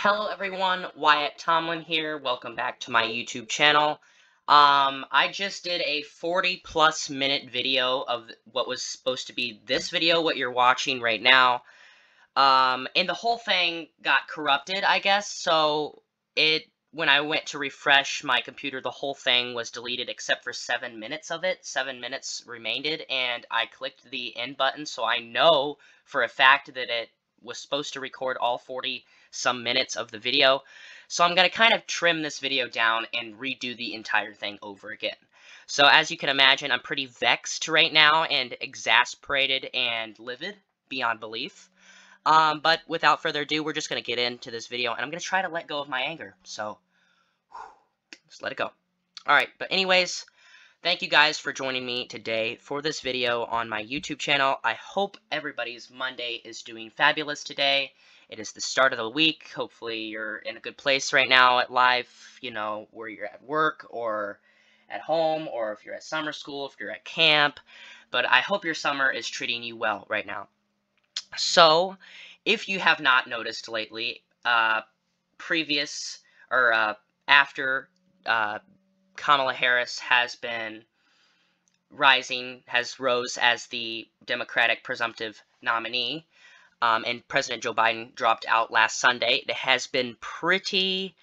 Hello everyone, Wyatt Tomlin here. Welcome back to my YouTube channel. I just did a 40+ minute video of what was supposed to be this video, what you're watching right now. And the whole thing got corrupted, I guess, so when I went to refresh my computer, the whole thing was deleted except for 7 minutes of it. 7 minutes remained, and I clicked the end button, so I know for a fact that it was supposed to record all 40 some minutes of the video. So I'm going to kind of trim this video down and redo the entire thing over again. So as you can imagine, I'm pretty vexed right now and exasperated and livid beyond belief. But without further ado, we're just going to get into this video, and I'm going to try to let go of my anger. So, just let it go. Alright, but anyways, thank you guys for joining me today for this video on my YouTube channel. I hope everybody's Monday is doing fabulous today. It is the start of the week. Hopefully you're in a good place right now at life, you know, where you're at work or at home, or if you're at summer school, if you're at camp. But I hope your summer is treating you well right now. So, if you have not noticed lately, after Kamala Harris has been rose as the Democratic presumptive nominee, and President Joe Biden dropped out last Sunday, it has been pretty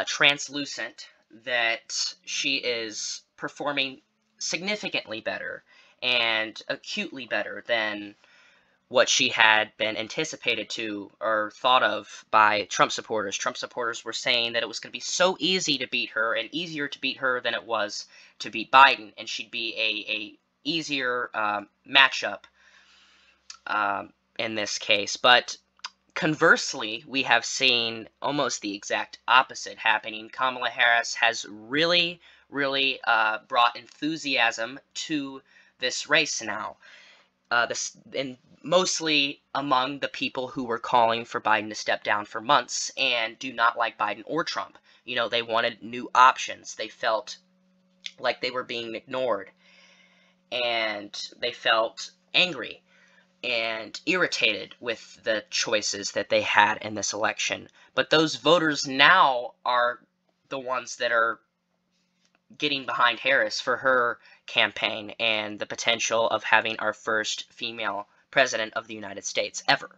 translucent that she is performing significantly better and acutely better than what she had been anticipated to or thought of by Trump supporters. Trump supporters were saying that it was going to be so easy to beat her and easier to beat her than it was to beat Biden, and she'd be a easier matchup in this case. But conversely, we have seen almost the exact opposite happening. Kamala Harris has really brought enthusiasm to this race now. And mostly among the people who were calling for Biden to step down for months and do not like Biden or Trump. You know, they wanted new options. They felt like they were being ignored, and they felt angry and irritated with the choices that they had in this election. But those voters now are the ones that are getting behind Harris for her campaign and the potential of having our first female president of the United States ever.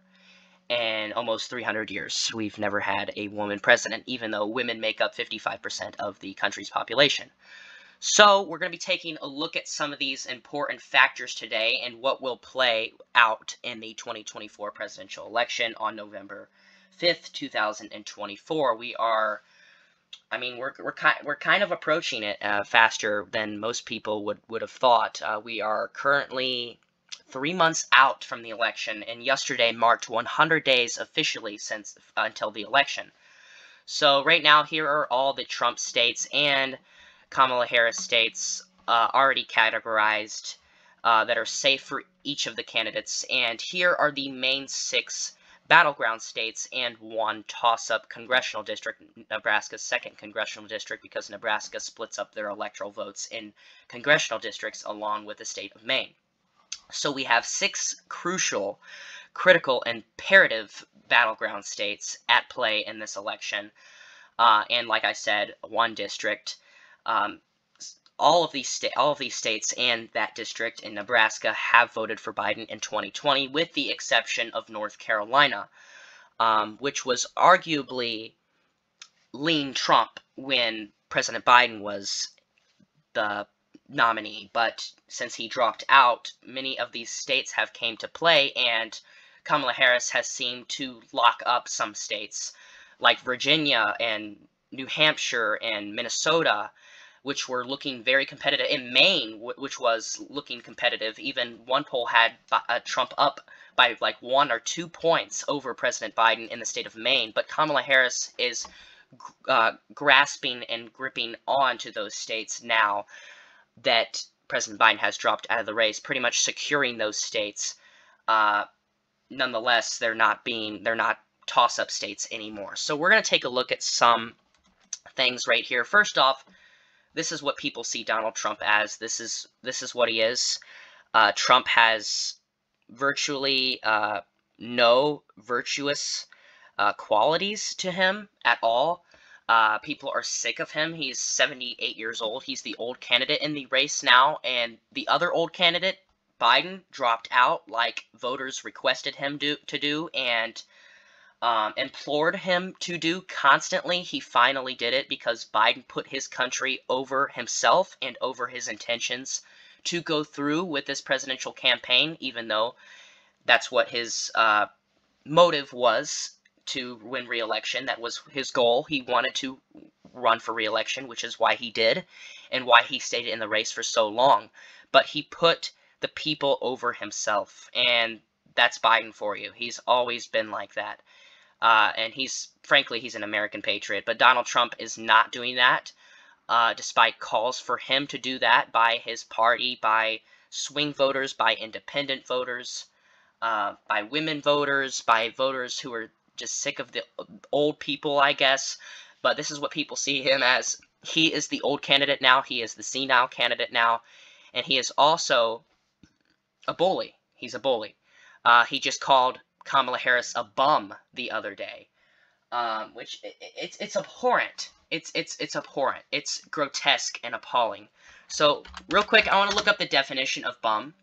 In almost 300 years, we've never had a woman president, even though women make up 55% of the country's population. So we're going to be taking a look at some of these important factors today and what will play out in the 2024 presidential election on November 5th, 2024. We're kind of approaching it faster than most people would have thought. We are currently 3 months out from the election, and yesterday marked 100 days officially since until the election. So right now, here are all the Trump states and Kamala Harris states already categorized that are safe for each of the candidates, and here are the main 6 battleground states and 1 toss-up congressional district, Nebraska's 2nd congressional district, because Nebraska splits up their electoral votes in congressional districts along with the state of Maine. So we have 6 crucial, critical, imperative battleground states at play in this election, and like I said, 1 district. All of these states and that district in Nebraska have voted for Biden in 2020, with the exception of North Carolina, which was arguably lean Trump when President Biden was the nominee. But since he dropped out, many of these states have came to play, and Kamala Harris has seemed to lock up some states like Virginia and New Hampshire and Minnesota, which were looking very competitive, in Maine, which was looking competitive. Even one poll had Trump up by like 1 or 2 points over President Biden in the state of Maine, but Kamala Harris is grasping and gripping on to those states now that President Biden has dropped out of the race, pretty much securing those states. Nonetheless, they're not toss-up states anymore. So we're going to take a look at some things right here. First off, this is what people see Donald Trump as. This is what he is. Trump has virtually no virtuous qualities to him at all. People are sick of him. He's 78 years old. He's the old candidate in the race now, and the other old candidate, Biden, dropped out like voters requested him to do, and implored him to do constantly. He finally did it because Biden put his country over himself and over his intentions to go through with this presidential campaign, even though that's what his motive was, to win re-election. That was his goal. He wanted to run for re-election, which is why he did and why he stayed in the race for so long. But he put the people over himself, and that's Biden for you. He's always been like that. And frankly, he's an American patriot. But Donald Trump is not doing that, despite calls for him to do that by his party, by swing voters, by independent voters, by women voters, by voters who are just sick of the old people, I guess. But this is what people see him as. He is the old candidate now. He is the senile candidate now. And he is also a bully. He's a bully. He just called Kamala Harris a bum the other day, which it's abhorrent. It's abhorrent. It's grotesque and appalling. So real quick, I want to look up the definition of bum.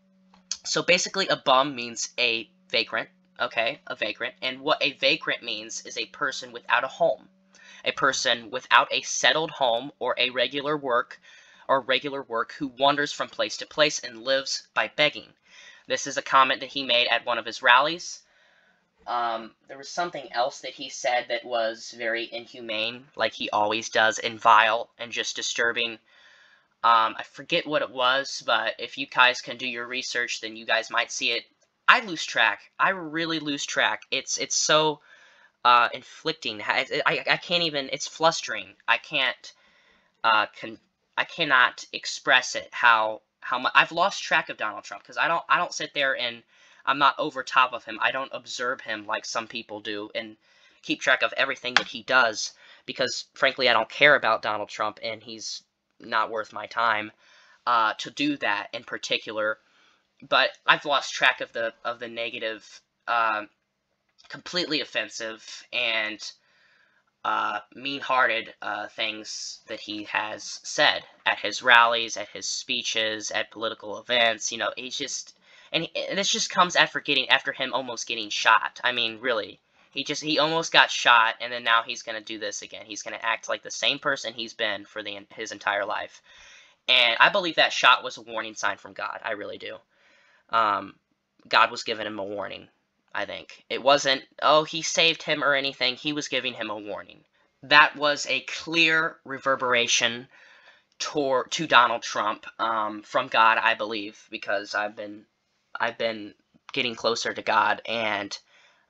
So basically, a bum means a vagrant. Okay, a vagrant. And what a vagrant means is a person without a home, a person without a settled home or a regular work who wanders from place to place and lives by begging. This is a comment that he made at one of his rallies. There was something else that he said that was very inhumane, like he always does, and vile and just disturbing. I forget what it was, but if you guys can do your research, then you guys might see it. I lose track. I really lose track. It's so inflicting. I can't even. It's flustering. I can't. I cannot express it. How much I've lost track of Donald Trump, because I don't sit there and I'm not over top of him. I don't observe him like some people do and keep track of everything that he does, because frankly I don't care about Donald Trump, and he's not worth my time to do that in particular. But I've lost track of the negative, completely offensive and mean-hearted things that he has said at his rallies, at his speeches, at political events. You know, he's just, and this just comes after him almost getting shot. I mean, really, he almost got shot, and then now he's gonna do this again. He's gonna act like the same person he's been for his entire life. And I believe that shot was a warning sign from God. I really do. God was giving him a warning. I think it wasn't, oh, he saved him or anything. He was giving him a warning. That was a clear reverberation to Donald Trump from God, I believe, because I've been getting closer to God, and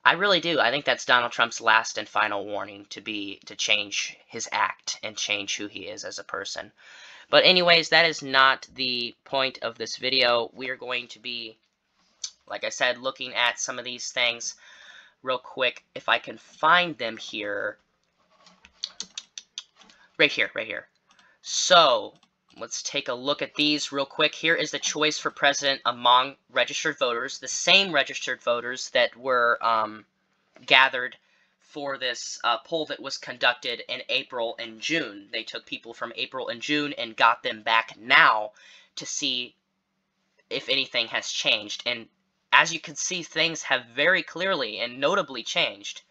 I really do. I think that's Donald Trump's last and final warning to change his act and change who he is as a person. But anyways, that is not the point of this video. We are going to be, like I said, looking at some of these things real quick. If I can find them here. Right here. So, let's take a look at these real quick. Here is the choice for president among registered voters. The same registered voters that were gathered for this poll that was conducted in April and June. They took people from April and June and got them back now to see if anything has changed. And as you can see, things have very clearly and notably changed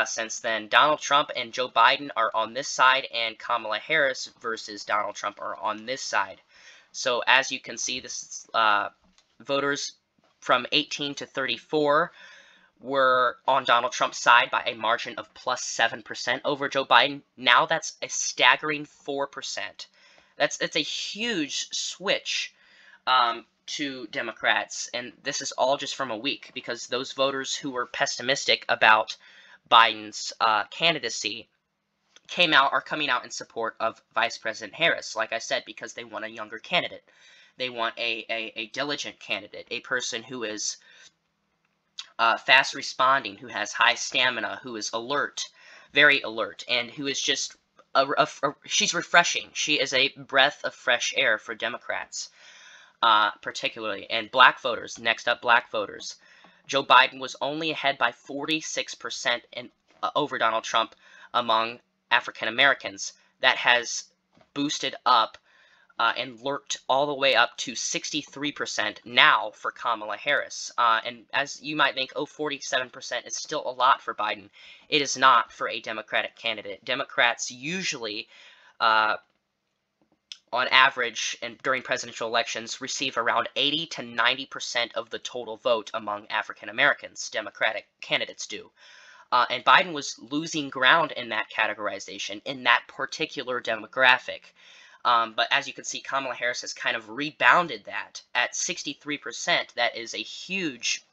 since then. Donald Trump and Joe Biden are on this side, and Kamala Harris versus Donald Trump are on this side. So as you can see, this voters from 18 to 34 were on Donald Trump's side by a margin of plus 7% over Joe Biden. Now that's a staggering 4%. It's a huge switch to Democrats, and this is all just from a week, because those voters who were pessimistic about Biden's candidacy are coming out in support of Vice President Harris, like I said, because they want a younger candidate. They want a diligent candidate, a person who is fast responding, who has high stamina, who is alert, very alert, and who is just she's refreshing. She is a breath of fresh air for Democrats, particularly, and black voters. Next up, black voters. Joe Biden was only ahead by 46% over Donald Trump among African Americans. That has boosted up and lurked all the way up to 63% now for Kamala Harris. And as you might think, oh, 47% is still a lot for Biden. It is not for a Democratic candidate. Democrats usually, on average, and during presidential elections, receive around 80 to 90% of the total vote among African Americans. Democratic candidates do. And Biden was losing ground in that categorization, in that particular demographic. But as you can see, Kamala Harris has kind of rebounded that at 63%. That is a huge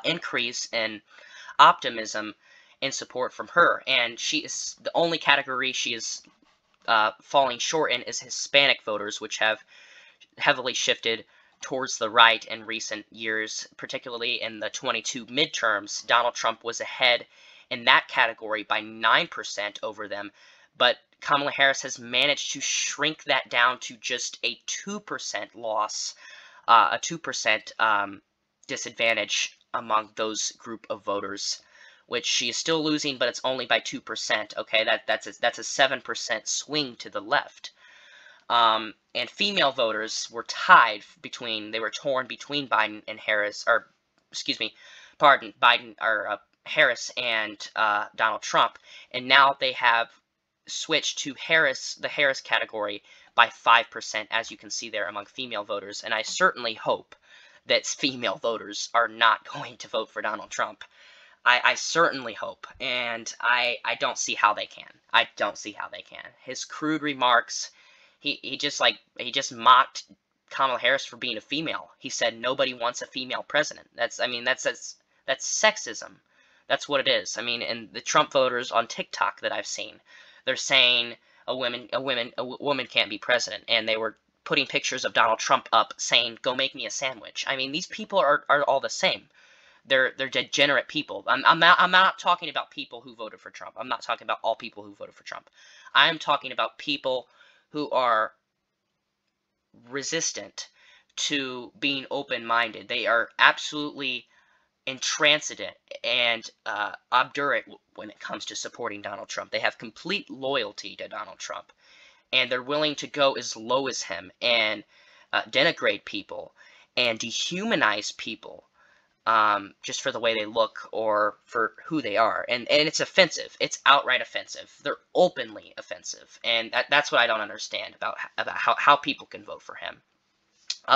increase in optimism and support from her. And she is the only category she is falling short in is Hispanic voters, which have heavily shifted towards the right in recent years, particularly in the 22 midterms. Donald Trump was ahead in that category by 9% over them, but Kamala Harris has managed to shrink that down to just a 2% loss, a 2% disadvantage among those group of voters, which she is still losing, but it's only by 2%. Okay, that's a 7% swing to the left. And female voters were tied between, they were torn between Biden and Harris, or excuse me, pardon, Biden or Harris and Donald Trump, and now they have switched to Harris, the Harris category, by 5%, as you can see there among female voters. And I certainly hope that female voters are not going to vote for Donald Trump. I certainly hope, and I don't see how they can. I don't see how they can. His crude remarks, he just mocked Kamala Harris for being a female. He said nobody wants a female president. That's sexism. That's what it is. I mean, and the Trump voters on TikTok that I've seen, they're saying a woman can't be president, and they were putting pictures of Donald Trump up saying, "Go make me a sandwich." I mean, these people are all the same. They're degenerate people. I'm not talking about people who voted for Trump. I'm not talking about all people who voted for Trump. I am talking about people who are resistant to being open-minded. They are absolutely intransigent and obdurate when it comes to supporting Donald Trump. They have complete loyalty to Donald Trump, and they're willing to go as low as him and denigrate people and dehumanize people just for the way they look or for who they are. And it's offensive. It's outright offensive. They're openly offensive. And that's what I don't understand about how people can vote for him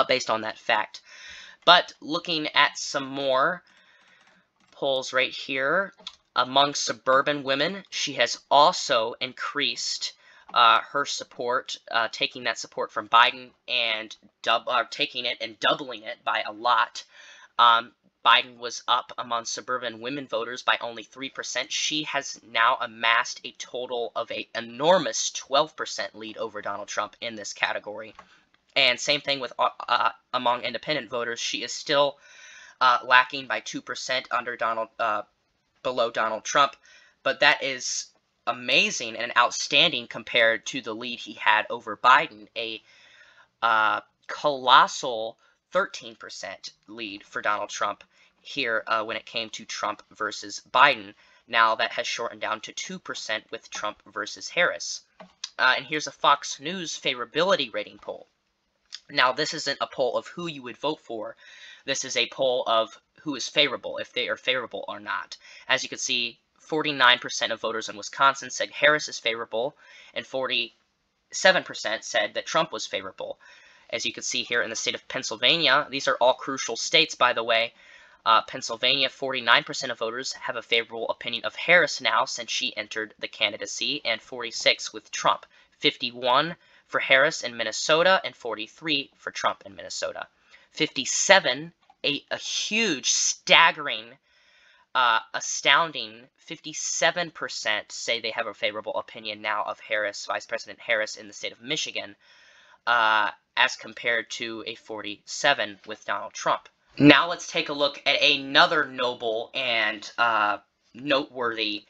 based on that fact. But looking at some more polls right here, among suburban women, she has also increased her support, taking that support from Biden and taking it and doubling it by a lot. Biden was up among suburban women voters by only 3%. She has now amassed a total of an enormous 12% lead over Donald Trump in this category. And same thing with among independent voters. She is still lacking by 2% below Donald Trump, but that is amazing and outstanding compared to the lead he had over Biden, a colossal 13% lead for Donald Trump here when it came to Trump versus Biden. Now that has shortened down to 2% with Trump versus Harris. And here's a Fox News favorability rating poll. Now, this isn't a poll of who you would vote for. This is a poll of who is favorable, if they are favorable or not. As you can see, 49% of voters in Wisconsin said Harris is favorable, and 47% said that Trump was favorable. As you can see here in the state of Pennsylvania, these are all crucial states, by the way. Pennsylvania, 49% of voters have a favorable opinion of Harris now since she entered the candidacy, and 46 with Trump. 51 for Harris in Minnesota, and 43 for Trump in Minnesota. 57, a huge, staggering, astounding 57% say they have a favorable opinion now of Harris, Vice President Harris in the state of Michigan, as compared to a 47 with Donald Trump. Now let's take a look at another noble and noteworthy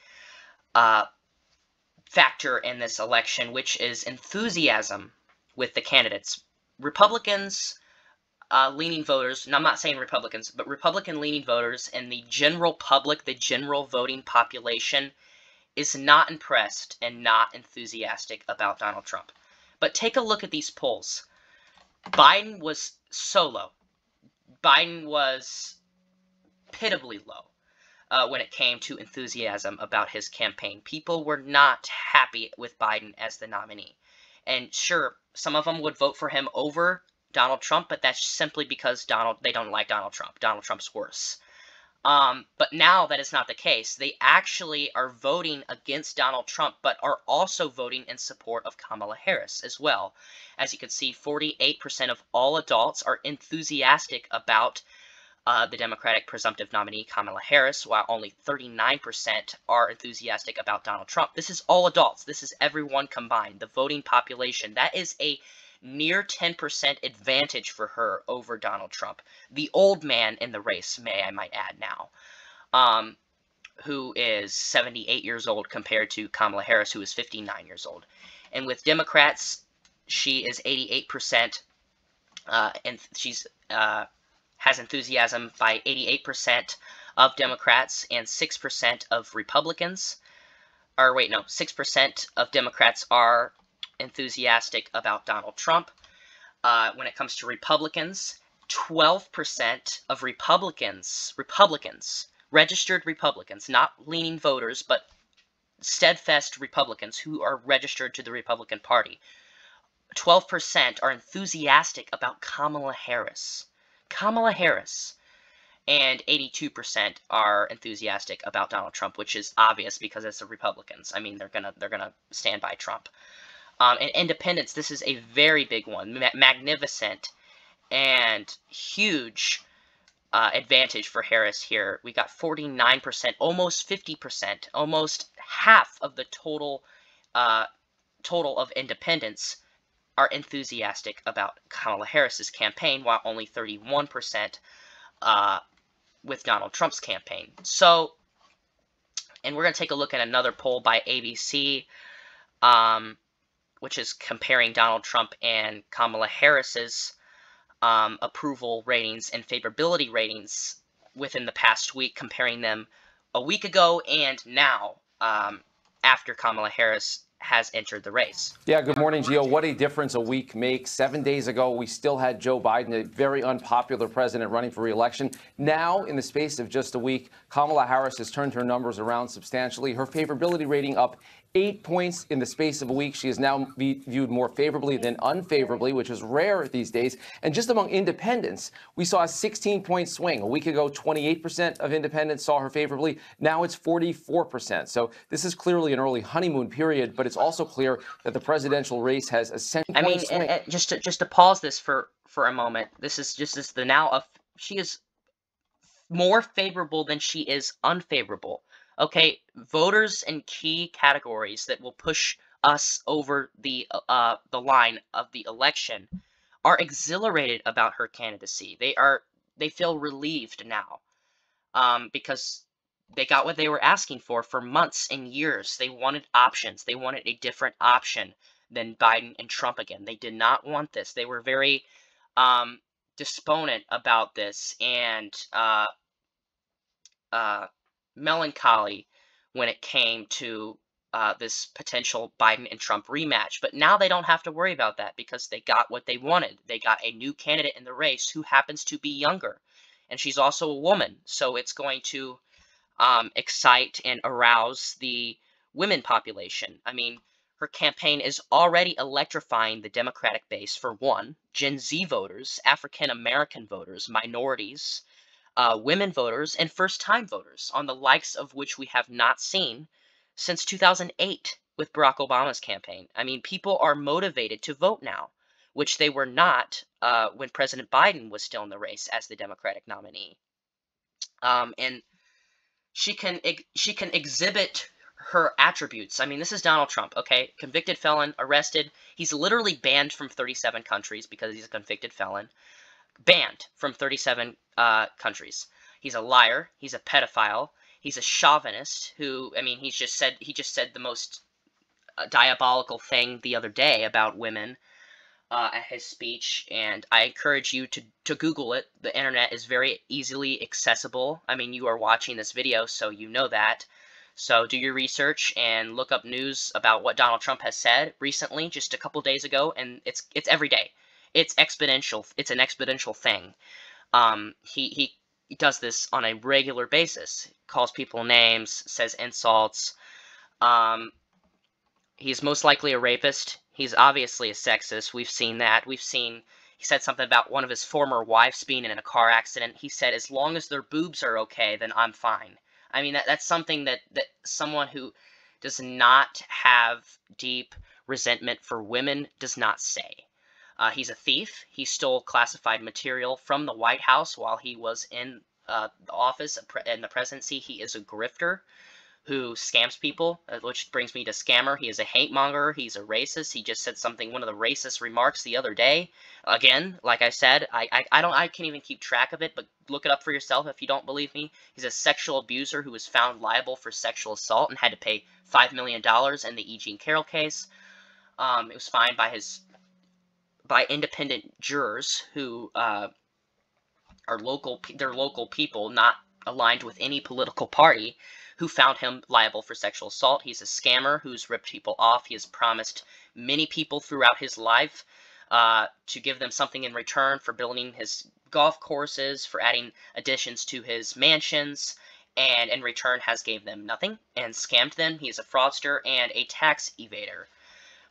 factor in this election, which is enthusiasm with the candidates. Republicans leaning voters, and I'm not saying Republicans, but Republican leaning voters and the general public, the general voting population, is not impressed and not enthusiastic about Donald Trump. But take a look at these polls. Biden was so low. Biden was pitiably low when it came to enthusiasm about his campaign. People were not happy with Biden as the nominee. And sure, some of them would vote for him over Donald Trump, but that's simply because they don't like Donald Trump. Donald Trump's worse. But now that is not the case. They actually are voting against Donald Trump, but are also voting in support of Kamala Harris as well. As you can see, 48% of all adults are enthusiastic about the Democratic presumptive nominee, Kamala Harris, while only 39% are enthusiastic about Donald Trump. This is all adults. This is everyone combined, the voting population. That is a near 10% advantage for her over Donald Trump. The old man in the race, I might add now, who is 78 years old compared to Kamala Harris, who is 59 years old. And with Democrats, she is 88%, and she's has enthusiasm by 88% of Democrats and 6% of Republicans. Or wait, no, 6% of Democrats are enthusiastic about Donald Trump. When it comes to Republicans, 12% of Republicans, registered Republicans, not leaning voters, but steadfast Republicans who are registered to the Republican Party, 12% are enthusiastic about Kamala Harris. Kamala Harris. And 82% are enthusiastic about Donald Trump, which is obvious because it's the Republicans. I mean, they're gonna stand by Trump. And independents, this is a very big one, magnificent and huge advantage for Harris here. We got 49%, almost 50%, almost half of the total of independents are enthusiastic about Kamala Harris's campaign, while only 31% with Donald Trump's campaign. So, and we're going to take a look at another poll by ABC, which is comparing Donald Trump and Kamala Harris's approval ratings and favorability ratings within the past week, comparing them a week ago and now after Kamala Harris has entered the race. Yeah, good morning, Gio. What a difference a week makes. 7 days ago, we still had Joe Biden, a very unpopular president, running for re-election. Now, in the space of just a week, Kamala Harris has turned her numbers around substantially. Her favorability rating up 8 points in the space of a week. She is now viewed more favorably than unfavorably, which is rare these days. And just among independents, we saw a 16-point swing. A week ago, 28% of independents saw her favorably. Now it's 44%. So this is clearly an early honeymoon period, but it's also clear that the presidential race has a 10-point swing. Just to pause this for a moment, this is the now of she is more favorable than she is unfavorable. Okay, voters in key categories that will push us over the line of the election are exhilarated about her candidacy. They feel relieved now because they got what they were asking for months and years. They wanted options. They wanted a different option than Biden and Trump again. They did not want this. They were very despondent about this and melancholy when it came to this potential Biden and Trump rematch. But now they don't have to worry about that because they got what they wanted. They got a new candidate in the race who happens to be younger. And she's also a woman. So it's going to excite and arouse the women population. I mean, her campaign is already electrifying the Democratic base for one, Gen Z voters, African American voters, minorities, women voters, and first-time voters, on the likes of which we have not seen since 2008 with Barack Obama's campaign. I mean, people are motivated to vote now, which they were not when President Biden was still in the race as the Democratic nominee. And she can exhibit her attributes. I mean, this is Donald Trump, okay? Convicted felon, arrested. He's literally banned from 37 countries because he's a convicted felon. Banned from 37 countries. He's a liar. He's a pedophile. He's a chauvinist who, I mean, he just said the most diabolical thing the other day about women. at his speech, and I encourage you to Google it. The internet is very easily accessible. I mean, you are watching this video, so you know that. So do your research and look up news about what Donald Trump has said recently, just a couple days ago, and it's every day. It's exponential. It's an exponential thing. He does this on a regular basis. Calls people names, says insults. Um, He's most likely a rapist. He's obviously a sexist. We've seen that. He said something about one of his former wives being in a car accident. He said, as long as their boobs are okay, then I'm fine. I mean, that's something that someone who does not have deep resentment for women does not say. He's a thief. He stole classified material from the White House while he was in the office in the presidency. He is a grifter who scams people, which brings me to scammer. He is a hate monger. He's a racist. He just said one of the racist remarks the other day. Again, like I said, I can't even keep track of it, but look it up for yourself if you don't believe me. He's a sexual abuser who was found liable for sexual assault and had to pay $5 million in the E. Jean Carroll case. It was fined by independent jurors who are local people, not aligned with any political party, who found him liable for sexual assault. He's a scammer who's ripped people off. He has promised many people throughout his life to give them something in return for building his golf courses, for adding additions to his mansions, and in return has gave them nothing and scammed them. He is a fraudster and a tax evader.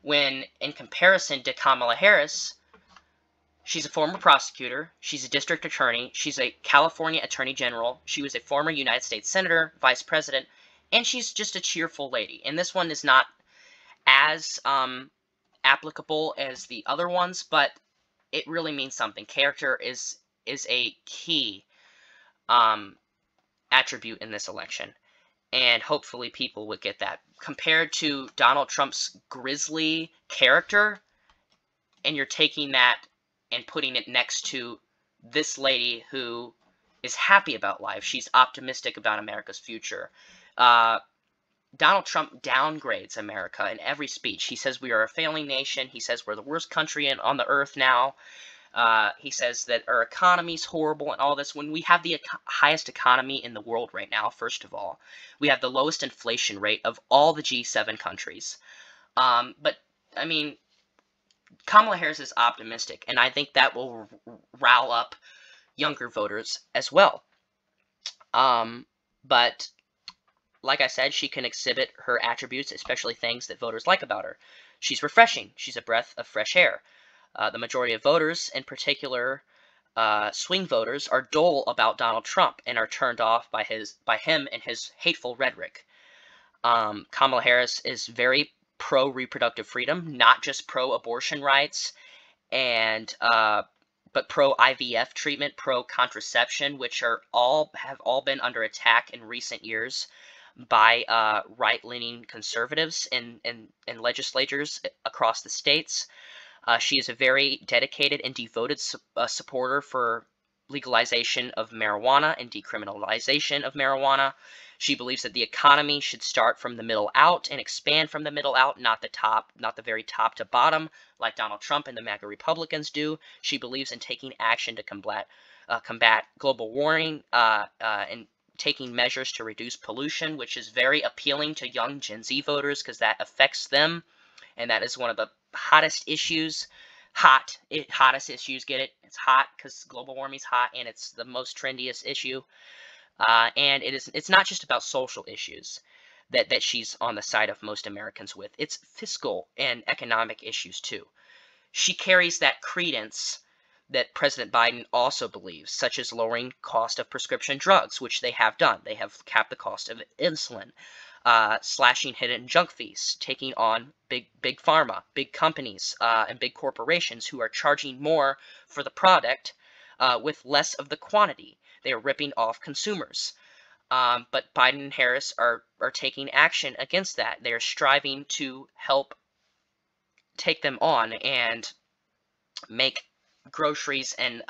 When in comparison to Kamala Harris, she's a former prosecutor, she's a district attorney, she's a California attorney general, she was a former United States senator, vice president, and she's just a cheerful lady. And this one is not as applicable as the other ones, but it really means something. Character is a key attribute in this election, and hopefully people would get that. Compared to Donald Trump's grisly character, and you're taking that and putting it next to this lady who is happy about life. She's optimistic about America's future. Donald Trump downgrades America in every speech. He says we are a failing nation. He says we're the worst country on the earth now. He says that our economy's horrible and all this, when we have the highest economy in the world right now, first of all. We have the lowest inflation rate of all the G7 countries. But, I mean, Kamala Harris is optimistic, and I think that will rile up younger voters as well. But like I said, she can exhibit her attributes, especially things that voters like about her. She's refreshing. She's a breath of fresh air. The majority of voters, in particular swing voters, are dull about Donald Trump and are turned off by him and his hateful rhetoric. Kamala Harris is very pro-reproductive freedom, not just pro-abortion rights, and but pro-IVF treatment, pro-contraception, which have all been under attack in recent years by right-leaning conservatives in legislatures across the states. She is a very dedicated and devoted supporter for legalization of marijuana and decriminalization of marijuana. She believes that the economy should start from the middle out and expand from the middle out, not the very top to bottom, like Donald Trump and the MAGA Republicans do. She believes in taking action to combat global warming and taking measures to reduce pollution, which is very appealing to young Gen Z voters because that affects them, and that is one of the hottest issues. Hottest issues, get it? It's hot because global warming is hot, and it's the most trendiest issue. And it's not just about social issues that she's on the side of most Americans with. It's fiscal and economic issues too. She carries that credence that President Biden also believes, such as lowering cost of prescription drugs, which they have done. They have capped the cost of insulin, slashing hidden junk fees, taking on big pharma, big companies, and big corporations who are charging more for the product with less of the quantity. They are ripping off consumers. But Biden and Harris are taking action against that. They are striving to help take them on and make groceries and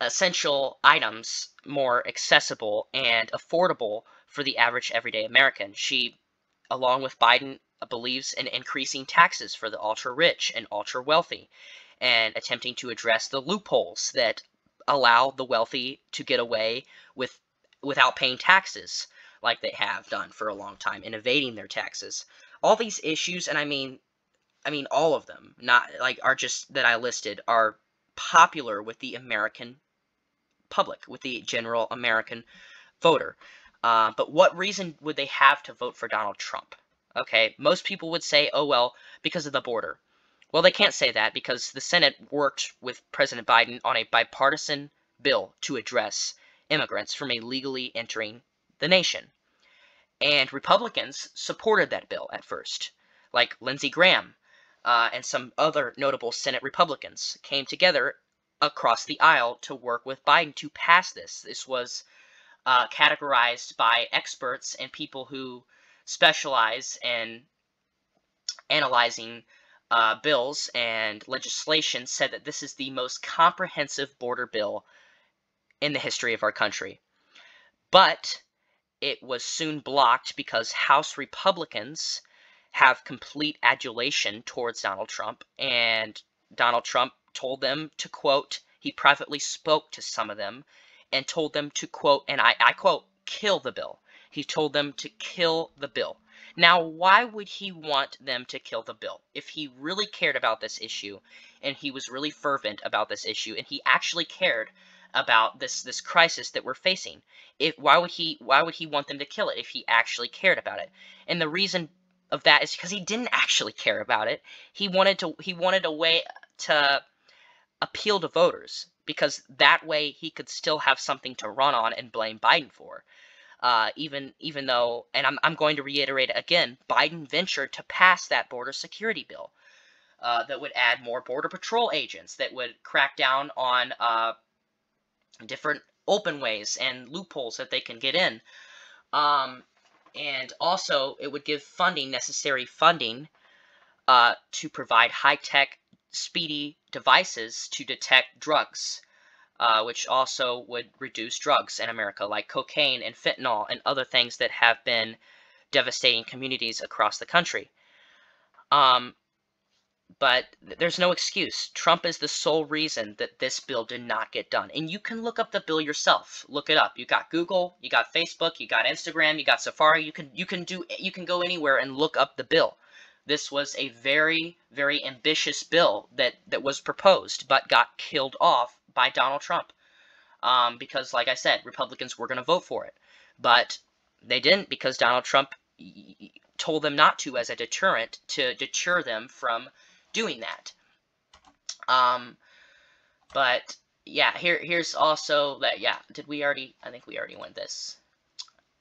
essential items more accessible and affordable for the average everyday American. She, along with Biden, believes in increasing taxes for the ultra-rich and ultra-wealthy, and attempting to address the loopholes that allow the wealthy to get away without paying taxes, like they have done for a long time, and evading their taxes. All these issues, and I mean all of them, not like are just that I listed, are popular with the American public, with the general American voter. But what reason would they have to vote for Donald Trump? Okay, most people would say, oh, well, because of the border. Well, they can't say that because the Senate worked with President Biden on a bipartisan bill to address immigrants from illegally entering the nation. And Republicans supported that bill at first, like Lindsey Graham and some other notable Senate Republicans came together across the aisle to work with Biden to pass this. This was categorized by experts and people who specialize in analyzing bills and legislation, said that this is the most comprehensive border bill in the history of our country. But it was soon blocked because House Republicans have complete adulation towards Donald Trump, and Donald Trump told them to, quote, he privately spoke to some of them and told them to, quote, and I quote, kill the bill. He told them to kill the bill. Now, why would he want them to kill the bill? If he really cared about this issue, and he was really fervent about this issue, and he actually cared about this crisis that we're facing, why would he want them to kill it if he actually cared about it? And the reason of that is because he didn't actually care about it. He wanted a way to appeal to voters, because that way he could still have something to run on and blame Biden for. Even though, and I'm going to reiterate it again, Biden ventured to pass that border security bill that would add more Border Patrol agents, that would crack down on different open ways and loopholes that they can get in. And also, it would give necessary funding to provide high-tech, speedy devices to detect drugs, which also would reduce drugs in America, like cocaine and fentanyl and other things that have been devastating communities across the country. But there's no excuse. Trump is the sole reason that this bill did not get done. And you can look up the bill yourself. Look it up. You got Google, you got Facebook, you got Instagram, you got Safari. You can go anywhere and look up the bill. This was a very, very ambitious bill that was proposed, but got killed off by Donald Trump. Because, like I said, Republicans were going to vote for it. But they didn't, because Donald Trump told them not to as a deterrent to deter them from doing that. But yeah, here's also that, yeah, did we already, I think we already went this.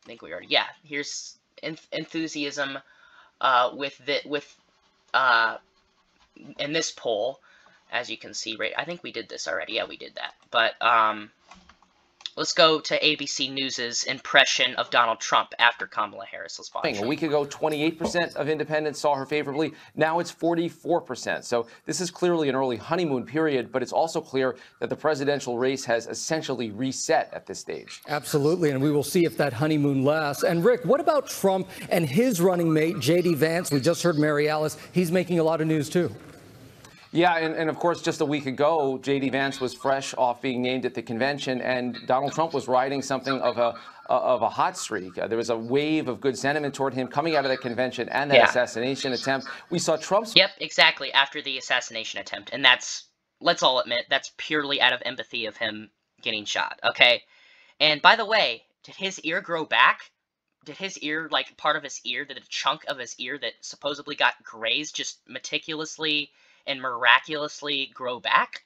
I think we already, yeah, here's enthusiasm in this poll, as you can see, right, I think we did this already, yeah, we did that, but let's go to ABC News's impression of Donald Trump after Kamala Harris. Let's watch. A week ago, 28% of independents saw her favorably. Now it's 44%. So this is clearly an early honeymoon period, but it's also clear that the presidential race has essentially reset at this stage. Absolutely, and we will see if that honeymoon lasts. And Rick, what about Trump and his running mate, J.D. Vance? We just heard Mary Alice. He's making a lot of news, too. Yeah, and of course, just a week ago, J.D. Vance was fresh off being named at the convention, and Donald Trump was riding something of a hot streak. There was a wave of good sentiment toward him coming out of that convention and that assassination attempt. We saw Trump's... Yep, exactly, after the assassination attempt. And that's, let's all admit, that's purely out of empathy of him getting shot, okay? And by the way, did his ear grow back? Did his ear, like, part of his ear, did a chunk of his ear that supposedly got grazed just meticulously and miraculously grow back?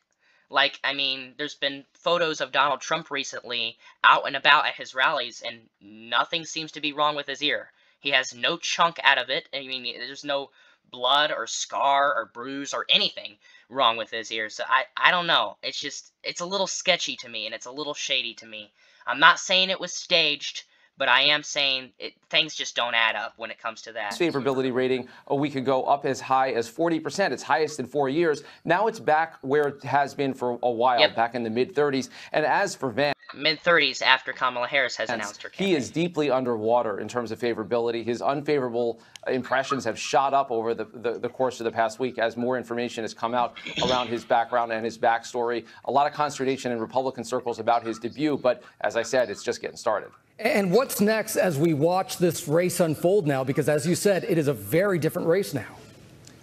Like, I mean, there's been photos of Donald Trump recently out and about at his rallies, and nothing seems to be wrong with his ear. He has no chunk out of it. I mean, there's no blood or scar or bruise or anything wrong with his ear. So I don't know. It's just, it's a little sketchy to me, and it's a little shady to me. I'm not saying it was staged, but I am saying things just don't add up when it comes to that. Favorability rating a week ago up as high as 40%. It's highest in 4 years. Now it's back where it has been for a while, back in the mid-30s. And as for Vance, mid-30s after Kamala Harris has announced her campaign. He is deeply underwater in terms of favorability. His unfavorable impressions have shot up over the course of the past week as more information has come out around his background and his backstory. A lot of consternation in Republican circles about his debut, but as I said, it's just getting started. And what's next as we watch this race unfold now? Because as you said, it is a very different race now.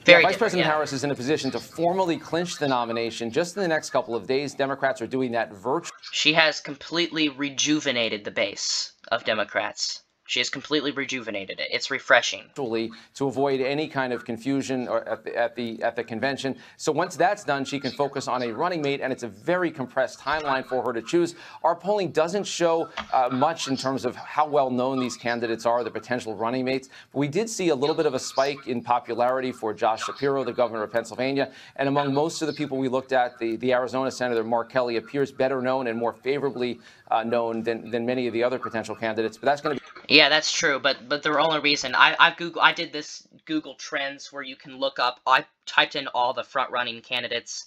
Vice President Harris is in a position to formally clinch the nomination just in the next couple of days. Democrats are doing that virtually. She has completely rejuvenated the base of Democrats. She has completely rejuvenated it. It's refreshing. To avoid any kind of confusion or at the convention. So once that's done, she can focus on a running mate, and it's a very compressed timeline for her to choose. Our polling doesn't show much in terms of how well known these candidates are, the potential running mates. But we did see a little bit of a spike in popularity for Josh Shapiro, the governor of Pennsylvania. And among most of the people we looked at, the Arizona Senator Mark Kelly appears better known and more favorably known than many of the other potential candidates. But that's going to be. Yeah, that's true. But the only reason I did this Google Trends where you can look up. I typed in all the front running candidates,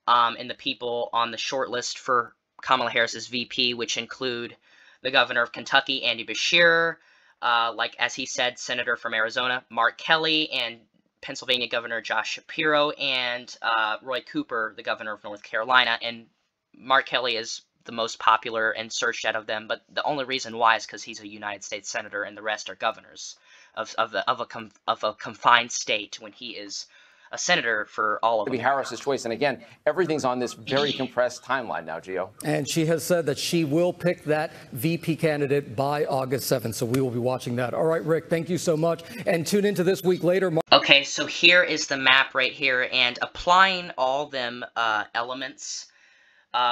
and the people on the short list for Kamala Harris's VP, which include the governor of Kentucky, Andy Beshear, like as he said, senator from Arizona, Mark Kelly, and Pennsylvania Governor Josh Shapiro, and Roy Cooper, the governor of North Carolina. And Mark Kelly is the most popular and searched out of them, but the only reason why is because he's a United States senator, and the rest are governors of a confined state when he is a senator for all of them. Be Harris's choice, and again, everything's on this very compressed timeline now, Gio. And she has said that she will pick that VP candidate by August 7th, so we will be watching that. All right, Rick, thank you so much, and tune into This Week Later. Okay, so here is the map right here, and applying all them elements.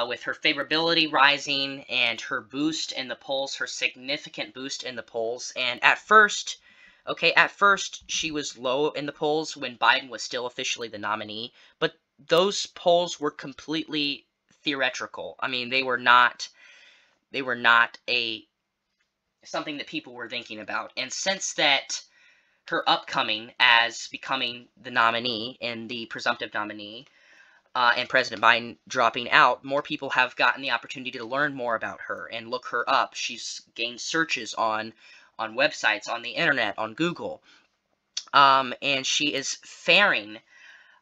With her favorability rising and her boost in the polls, her significant boost in the polls. And at first she was low in the polls when Biden was still officially the nominee, but those polls were completely theatrical. I mean, they were not something that people were thinking about. And since that, her upcoming as becoming the nominee and the presumptive nominee, and President Biden dropping out, more people have gotten the opportunity to learn more about her and look her up. She's gained searches on websites, on the internet, on Google. And she is faring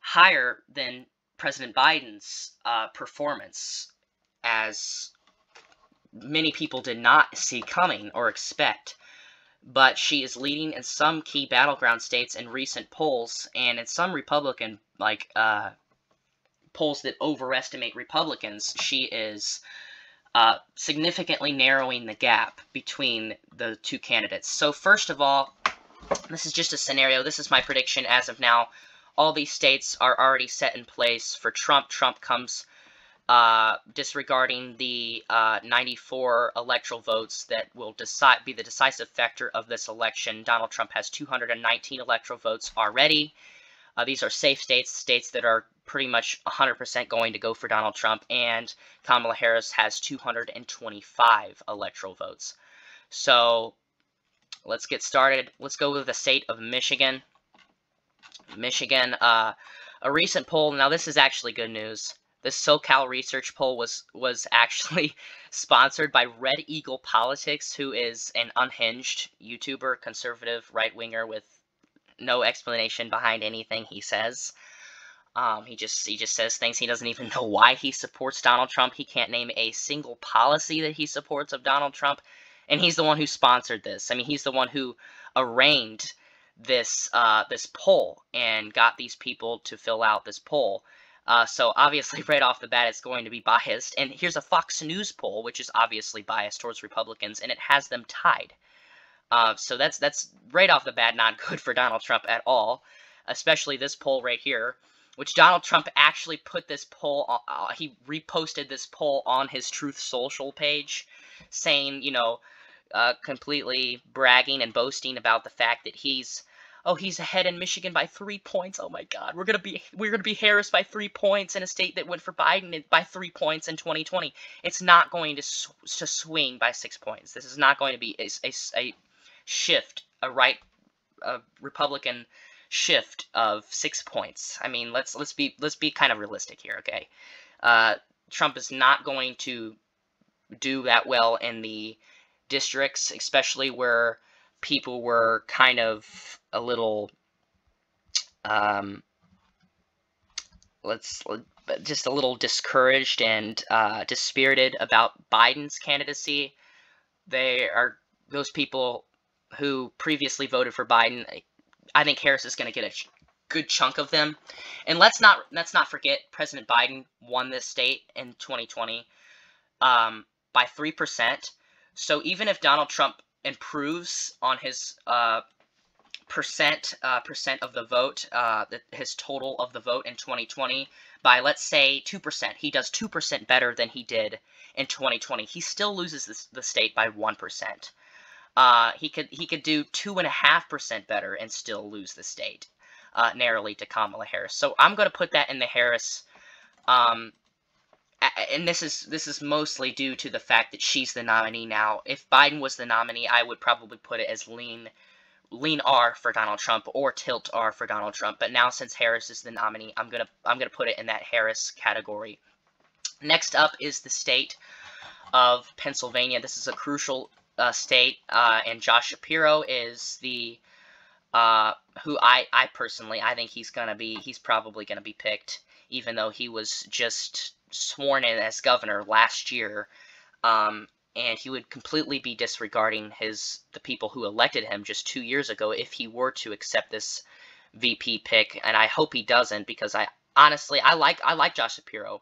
higher than President Biden's performance, as many people did not see coming or expect. But she is leading in some key battleground states in recent polls, and in some Republican, polls that overestimate Republicans, she is significantly narrowing the gap between the two candidates. So first of all, this is just a scenario. This is my prediction as of now. All these states are already set in place for Trump. Trump comes disregarding the 94 electoral votes that will be the decisive factor of this election. Donald Trump has 219 electoral votes already. These are safe states that are pretty much 100% going to go for Donald Trump, and Kamala Harris has 225 electoral votes. So let's get started. Let's go with the state of Michigan. A recent poll, now this is actually good news. This SoCal research poll was actually sponsored by Red Eagle Politics, who is an unhinged YouTuber, conservative right-winger with no explanation behind anything he says. He just says things. He doesn't even know why he supports Donald Trump. He can't name a single policy that he supports of Donald Trump, and he's the one who sponsored this. I mean, he's the one who arranged this this poll and got these people to fill out this poll. So obviously, right off the bat, it's going to be biased. And here's a Fox News poll, which is obviously biased towards Republicans, and it has them tied. So that's right off the bat not good for Donald Trump at all, especially this poll right here, which Donald Trump actually put this poll, he reposted this poll on his Truth Social page, saying, completely bragging and boasting about the fact that he's oh, he's ahead in Michigan by 3 points. Oh my God, we're gonna be Harris by 3 points in a state that went for Biden by 3 points in 2020. It's not going to swing by 6 points. This is not going to be a shift, a Republican shift of 6 points. I mean, let's be kind of realistic here, okay? Trump is not going to do that well in the districts, especially where people were kind of a little, just a little discouraged and dispirited about Biden's candidacy. They are those people who previously voted for Biden. I think Harris is going to get a good chunk of them. And let's not forget President Biden won this state in 2020 by 3%. So even if Donald Trump improves on his percent of the vote, his total of the vote in 2020 by, let's say, 2%, he does 2% better than he did in 2020. He still loses the state by 1%. He could do 2.5% better and still lose the state narrowly to Kamala Harris. So I'm going to put that in the Harris. And this is mostly due to the fact that she's the nominee now. If Biden was the nominee, I would probably put it as lean R for Donald Trump or tilt R for Donald Trump. But now since Harris is the nominee, I'm gonna put it in that Harris category. Next up is the state of Pennsylvania. This is a crucial state, and Josh Shapiro is the who I personally think he's probably gonna be picked, even though he was just sworn in as governor last year, and he would completely be disregarding the people who elected him just 2 years ago if he were to accept this VP pick. And I hope he doesn't, because I like Josh Shapiro.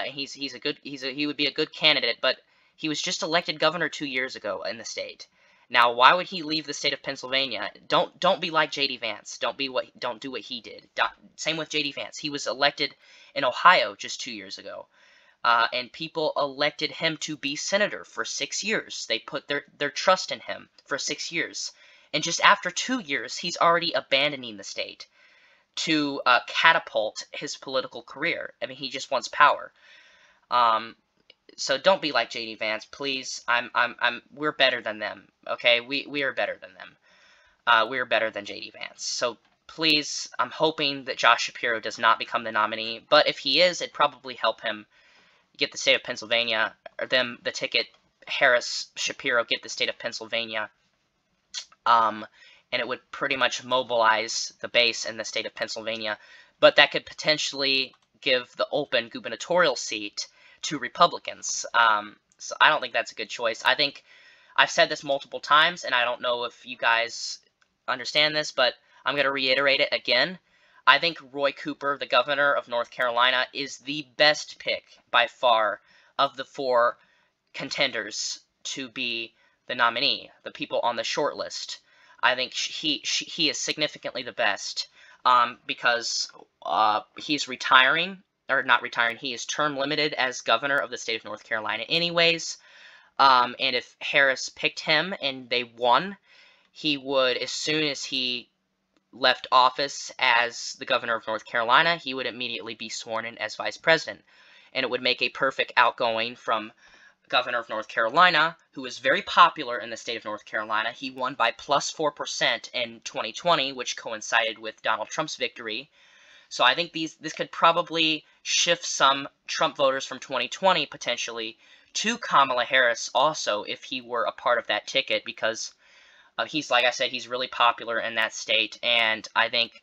He would be a good candidate, but he was just elected governor 2 years ago in the state. Now, why would he leave the state of Pennsylvania? Don't be like J.D. Vance. Don't do what he did. Same with J.D. Vance. He was elected in Ohio just 2 years ago, and people elected him to be senator for 6 years. They put their trust in him for 6 years, and just after 2 years, he's already abandoning the state to catapult his political career. I mean, he just wants power. So don't be like J.D. Vance, please. We're better than them, okay? We are better than them. We're better than J.D. Vance. So please, I'm hoping that Josh Shapiro does not become the nominee. But if he is, it'd probably help him get the state of Pennsylvania, or the ticket, Harris, Shapiro, get the state of Pennsylvania. And it would pretty much mobilize the base in the state of Pennsylvania. But that could potentially give the open gubernatorial seat to Republicans. So I don't think that's a good choice. I think I've said this multiple times, and I don't know if you guys understand this, but I'm going to reiterate it again. I think Roy Cooper, the governor of North Carolina, is the best pick by far of the 4 contenders to be the nominee, the people on the short list. I think he is significantly the best because he's retiring. Or not retiring, he is term limited as governor of the state of North Carolina anyways. And if Harris picked him and they won, he would, as soon as he left office as the governor of North Carolina, he would immediately be sworn in as vice president. And it would make a perfect outgoing from governor of North Carolina, who is very popular in the state of North Carolina. He won by plus 4% in 2020, which coincided with Donald Trump's victory. So I think this could probably shift some Trump voters from 2020 potentially to Kamala Harris also if he were a part of that ticket, because he's, like I said, he's really popular in that state, and I think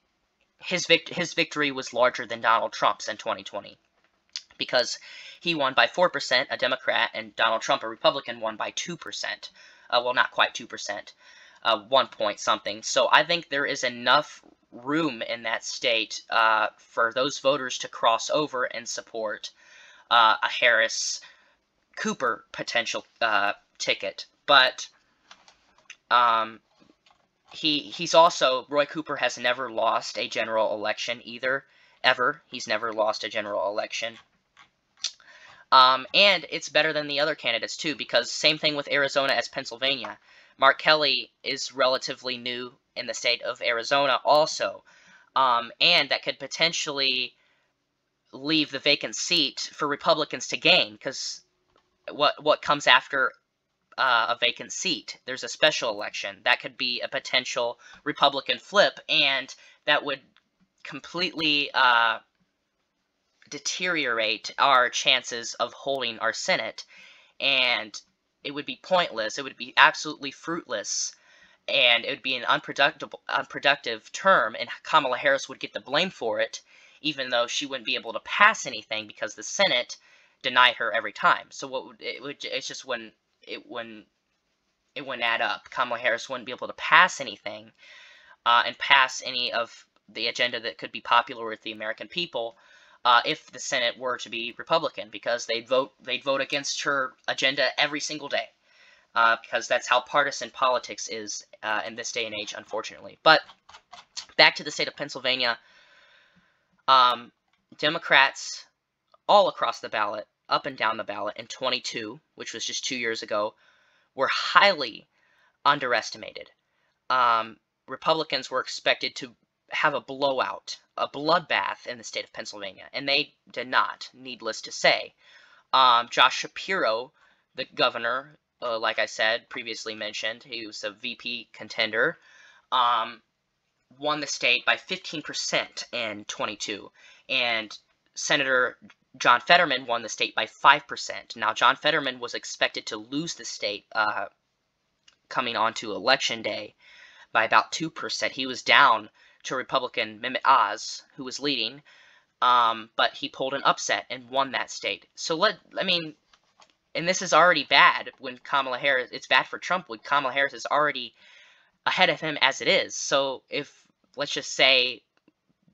his victory was larger than Donald Trump's in 2020 because he won by 4%, a Democrat, and Donald Trump, a Republican, won by 2%. Well, not quite 2%, 1 point something. So I think there is enough room in that state for those voters to cross over and support a Harris-Cooper potential ticket. But he's also, Roy Cooper has never lost a general election either, ever. He's never lost a general election. And it's better than the other candidates too, because same thing with Arizona as Pennsylvania. Mark Kelly is relatively new in the state of Arizona also, and that could potentially leave the vacant seat for Republicans to gain, because what comes after a vacant seat? There's a special election. That could be a potential Republican flip, and that would completely deteriorate our chances of holding our Senate, and it would be pointless. It would be absolutely fruitless, and it would be an unproductive term, and Kamala Harris would get the blame for it, even though she wouldn't be able to pass anything because the Senate denied her every time. So it's just when it wouldn't add up. Kamala Harris wouldn't be able to pass anything, and pass any of the agenda that could be popular with the American people, if the Senate were to be Republican, because they'd vote against her agenda every single day, because that's how partisan politics is in this day and age, unfortunately. But back to the state of Pennsylvania, Democrats all across the ballot, up and down the ballot in 22, which was just 2 years ago, were highly underestimated. Republicans were expected to have a blowout, a bloodbath in the state of Pennsylvania, and they did not, needless to say. Josh Shapiro, the governor, like I said, previously mentioned, he was a VP contender, won the state by 15% in 22, and Senator John Fetterman won the state by 5%. Now, John Fetterman was expected to lose the state coming onto Election Day by about 2%. He was down to Republican Mehmet Oz, who was leading, but he pulled an upset and won that state. So and this is already bad when Kamala Harris, it's bad for Trump when Kamala Harris is already ahead of him as it is. So if, let's just say,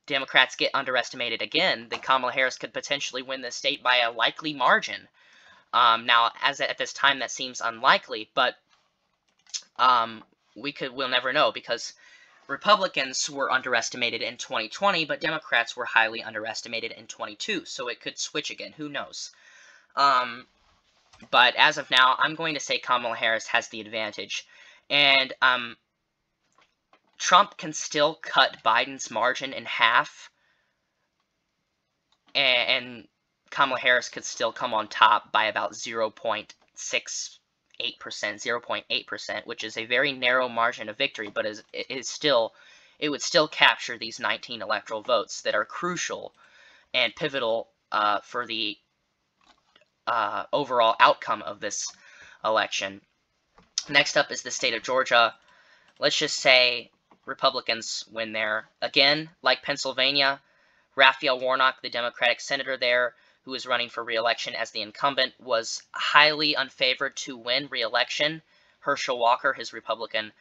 Democrats get underestimated again, then Kamala Harris could potentially win the state by a likely margin. Now, at this time, that seems unlikely, but we'll never know, because Republicans were underestimated in 2020, but Democrats were highly underestimated in 22, so it could switch again. Who knows? But as of now, I'm going to say Kamala Harris has the advantage, and Trump can still cut Biden's margin in half, and Kamala Harris could still come on top by about 0.68%, 0.8%, which is a very narrow margin of victory, but it would still capture these 19 electoral votes that are crucial and pivotal for the overall outcome of this election. Next up is the state of Georgia. Let's just say Republicans win there. Again, like Pennsylvania, Raphael Warnock, the Democratic senator there, who is running for re-election as the incumbent, was highly unfavored to win re-election. Herschel Walker, his Republican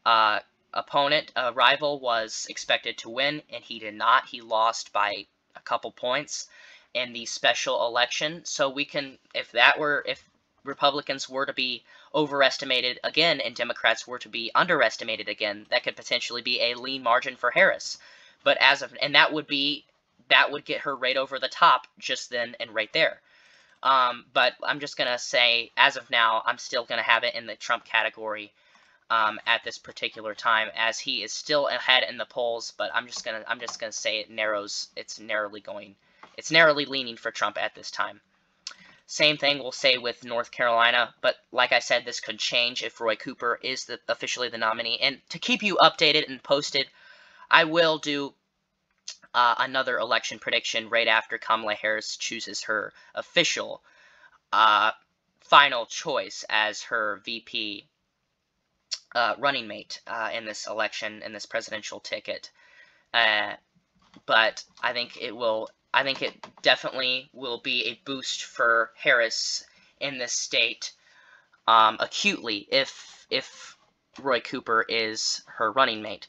rival, was expected to win, and he did not. He lost by a couple points in the special election. So if Republicans were to be overestimated again and Democrats were to be underestimated again, that could potentially be a lean margin for Harris. But that would get her right over the top just then and right there. But I'm just gonna say, as of now, I'm still gonna have it in the Trump category at this particular time, as he is still ahead in the polls. But I'm just gonna say it narrows. It's narrowly leaning for Trump at this time. Same thing we'll say with North Carolina, but like I said, this could change if Roy Cooper is officially the nominee. And to keep you updated and posted, I will do another election prediction right after Kamala Harris chooses her official final choice as her VP running mate in this election, in this presidential ticket. But I think it definitely will be a boost for Harris in this state, acutely, if Roy Cooper is her running mate.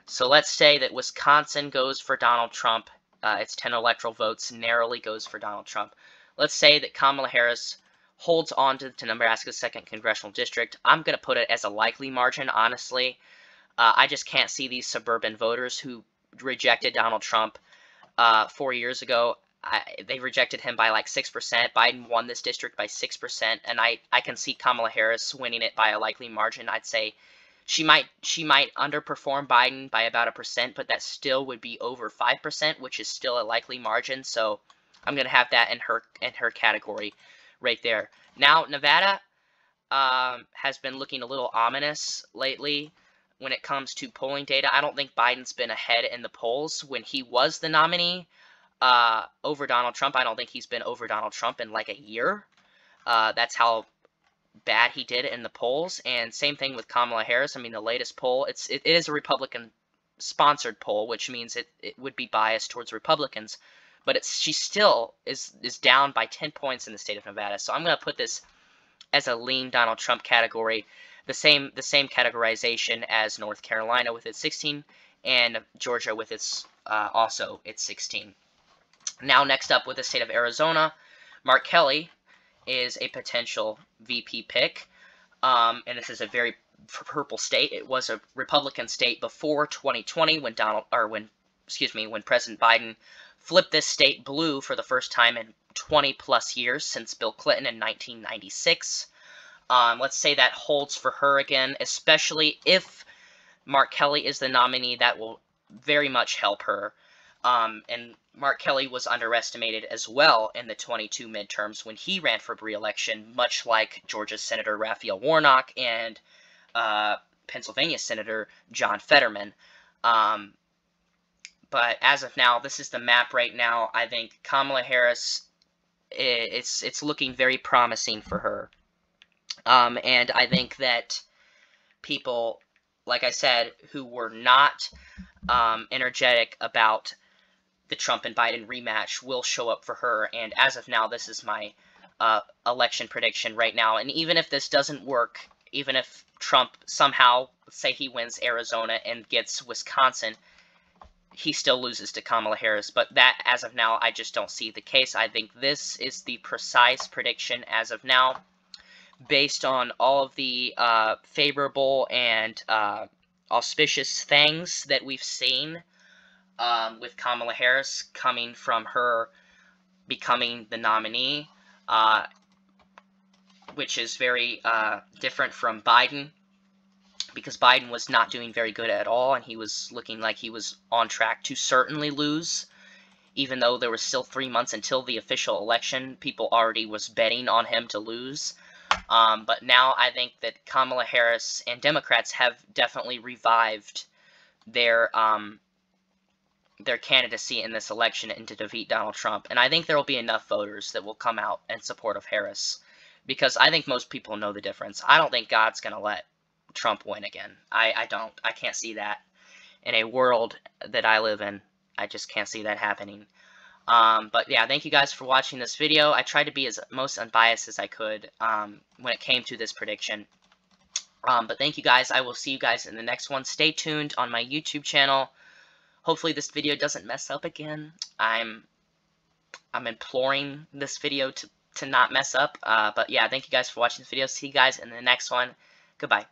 So let's say that Wisconsin goes for Donald Trump. It's 10 electoral votes, narrowly goes for Donald Trump. Let's say that Kamala Harris holds on to Nebraska's 2nd congressional district. I'm going to put it as a likely margin, honestly. I just can't see these suburban voters who rejected Donald Trump 4 years ago. they rejected him by like 6%. Biden won this district by 6%, and I can see Kamala Harris winning it by a likely margin. I'd say she might underperform Biden by about 1%, but that still would be over 5%, which is still a likely margin. So I'm gonna have that in her category right there. Now Nevada has been looking a little ominous lately when it comes to polling data. I don't think Biden's been ahead in the polls when he was the nominee over Donald Trump. I don't think he's been over Donald Trump in like a year. That's how bad he did in the polls. And same thing with Kamala Harris. I mean, the latest poll, it is a Republican sponsored poll, which means it would be biased towards Republicans, but she still is down by 10 points in the state of Nevada. So I'm going to put this as a lean Donald Trump category, the same categorization as North Carolina with its 16 and Georgia with its also its 16. Now next up with the state of Arizona, Mark Kelly is a potential VP pick, and this is a very purple state. It was a Republican state before 2020 when President Biden flipped this state blue for the first time in 20 plus years since Bill Clinton in 1996. Let's say that holds for her again, especially if Mark Kelly is the nominee. That will very much help her. And Mark Kelly was underestimated as well in the 22 midterms when he ran for re-election, much like Georgia Senator Raphael Warnock and Pennsylvania Senator John Fetterman. But as of now, this is the map right now. I think Kamala Harris, it's looking very promising for her. And I think that people, like I said, who were not energetic about the Trump and Biden rematch will show up for her. And as of now, this is my election prediction right now. And even if this doesn't work, even if Trump somehow, say he wins Arizona and gets Wisconsin, he still loses to Kamala Harris. But that, as of now, I just don't see the case. I think this is the precise prediction as of now, based on all of the favorable and auspicious things that we've seen with Kamala Harris coming from her becoming the nominee, which is very different from Biden, because Biden was not doing very good at all, and he was looking like he was on track to certainly lose. Even though there was still 3 months until the official election, people already was betting on him to lose. But now I think that Kamala Harris and Democrats have definitely revived their candidacy in this election and to defeat Donald Trump. And I think there will be enough voters that will come out in support of Harris, because I think most people know the difference. I don't think God's going to let Trump win again. I don't. I can't see that. In a world that I live in, I just can't see that happening. But yeah, thank you guys for watching this video. I tried to be as most unbiased as I could when it came to this prediction. But thank you guys. I will see you guys in the next one. Stay tuned on my YouTube channel. Hopefully this video doesn't mess up again. I'm imploring this video to not mess up. But yeah, thank you guys for watching this video. See you guys in the next one. Goodbye.